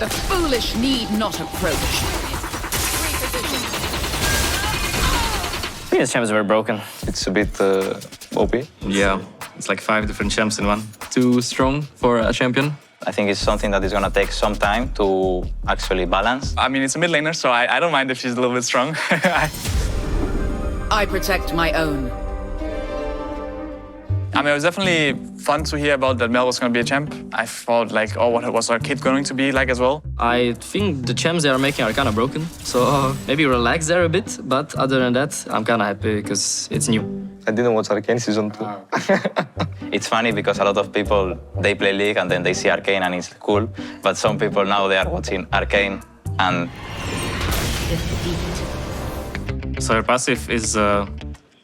The foolish need not approach. I think his champ is very broken. It's a bit OP. Yeah, it's like 5 different champs in one. Too strong for a champion. I think it's something that is going to take some time to actually balance. I mean, it's a mid laner, so I don't mind if she's a little bit strong. I protect my own. I mean, it was definitely fun to hear about that Mel was going to be a champ. I thought, like, oh, what was our kid going to be like as well? I think the champs they are making are kind of broken. So maybe relax there a bit. But other than that, I'm kind of happy because it's new. I didn't watch Arcane Season 2. It's funny because a lot of people, they play League and then they see Arcane and it's cool. But some people now, they are watching Arcane and... So her passive is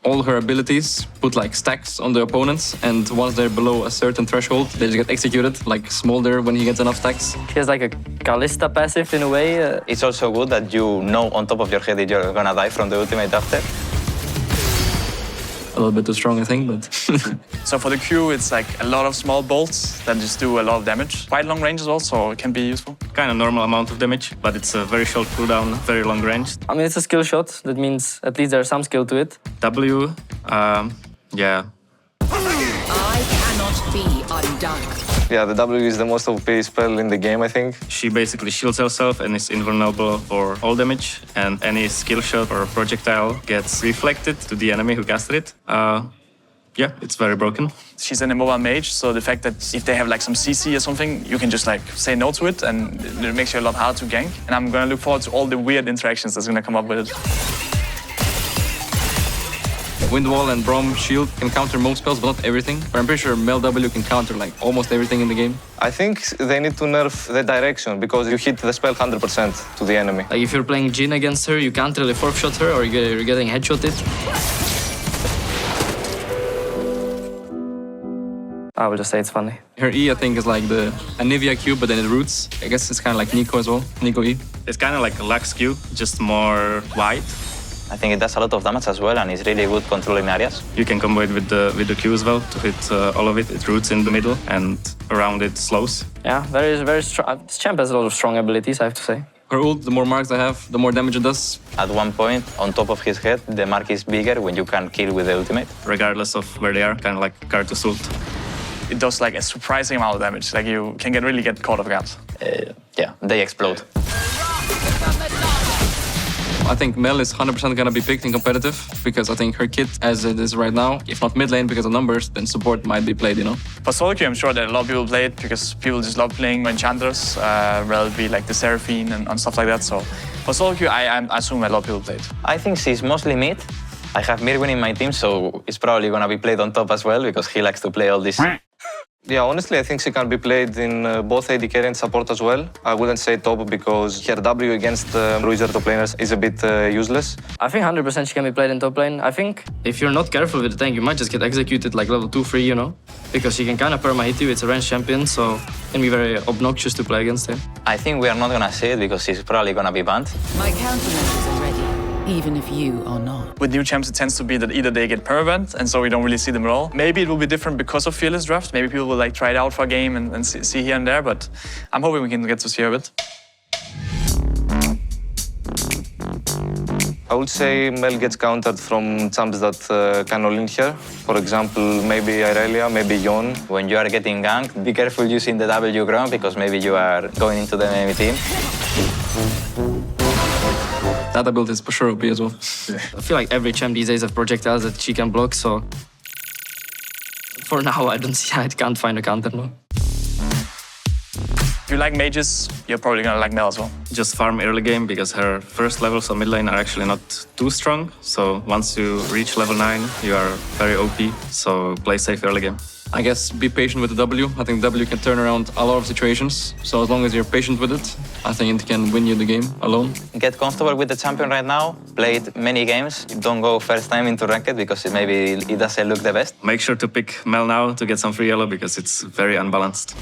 all her abilities put like stacks on the opponents, and once they're below a certain threshold, they just get executed, like Smolder when he gets enough stacks. She has like a Kalista passive in a way. It's also good that you know on top of your head that you're gonna die from the ultimate after. A little bit too strong, I think, but... So for the Q, it's like a lot of small bolts that just do a lot of damage. Quite long range as well, so it can be useful. Kind of normal amount of damage, but it's a very short cooldown, very long range. I mean, it's a skill shot. That means at least there's some skill to it. W, yeah. I cannot be undone. Yeah, the W is the most OP spell in the game, I think. She basically shields herself and is invulnerable for all damage, and any skill shot or projectile gets reflected to the enemy who casted it. Yeah, it's very broken. She's an immobile mage, so the fact that if they have like some CC or something, you can just like say no to it, and it makes you a lot harder to gank. And I'm gonna look forward to all the weird interactions that's gonna come up with it. Windwall and Braum Shield can counter most spells, but not everything. But I'm pretty sure Mel W can counter like almost everything in the game. I think they need to nerf the direction because you hit the spell 100% to the enemy. Like if you're playing Jhin against her, you can't really fourth shot her, or you're getting headshotted. I will just say it's funny. Her E, I think, is like the Anivia Q, but then it roots. I guess it's kind of like Nico as well, Nico E. It's kind of like a Lux Q, just more wide. I think it does a lot of damage as well, and it's really good controlling areas. You can combo it with the Q as well to hit all of it. It roots in the middle, and around it slows. Yeah, very strong. This champ has a lot of strong abilities, I have to say. Her ult, the more marks I have, the more damage it does. At one point, on top of his head, the mark is bigger when you can kill with the ultimate. Regardless of where they are, kind of like Karthus ult. It does like a surprising amount of damage. Like you can really get caught off guard. Yeah, they explode. I think Mel is 100% gonna be picked in competitive because I think her kit, as it is right now, if not mid lane because of numbers, then support might be played, you know. For solo queue, I'm sure that a lot of people play it because people just love playing enchanters, rather be like the Seraphine and stuff like that. So for solo queue, I assume a lot of people play it. I think she's mostly mid. I have Mirwin in my team, so it's probably gonna be played on top as well because he likes to play all this. Yeah, honestly, I think she can be played in both AD carry and support as well. I wouldn't say top because her W against Bruiser top laners is a bit useless. I think 100% she can be played in top lane. I think if you're not careful with the tank, you might just get executed like level 2-3, you know? Because she can kind of perma-hit you. It's a ranged champion, so it can be very obnoxious to play against her. I think we are not gonna see it because she's probably gonna be banned. My countermeasures are ready, even if you are not. With new champs, it tends to be that either they get permabanned, and so we don't really see them at all. Maybe it will be different because of Fearless Draft. Maybe people will like try it out for a game and see here and there, but I'm hoping we can get to see her a bit. I would say Mel gets countered from champs that can all-in her. For example, maybe Irelia, maybe Yon. When you are getting ganked, be careful using the W ground because maybe you are going into the enemy team. That ability is for sure OP as well. I feel like every champ these days have projectiles that she can block, so for now I don't see I can't find a counter now. If you like mages, you're probably gonna like Mel as well. Just farm early game because her first levels of mid lane are actually not too strong. So once you reach level 9, you are very OP. So play safe early game. I guess be patient with the W. I think W can turn around a lot of situations. So as long as you're patient with it, I think it can win you the game alone. Get comfortable with the champion right now. Played many games. Don't go first time into ranked because maybe it doesn't look the best. Make sure to pick Mel now to get some free yellow because it's very unbalanced.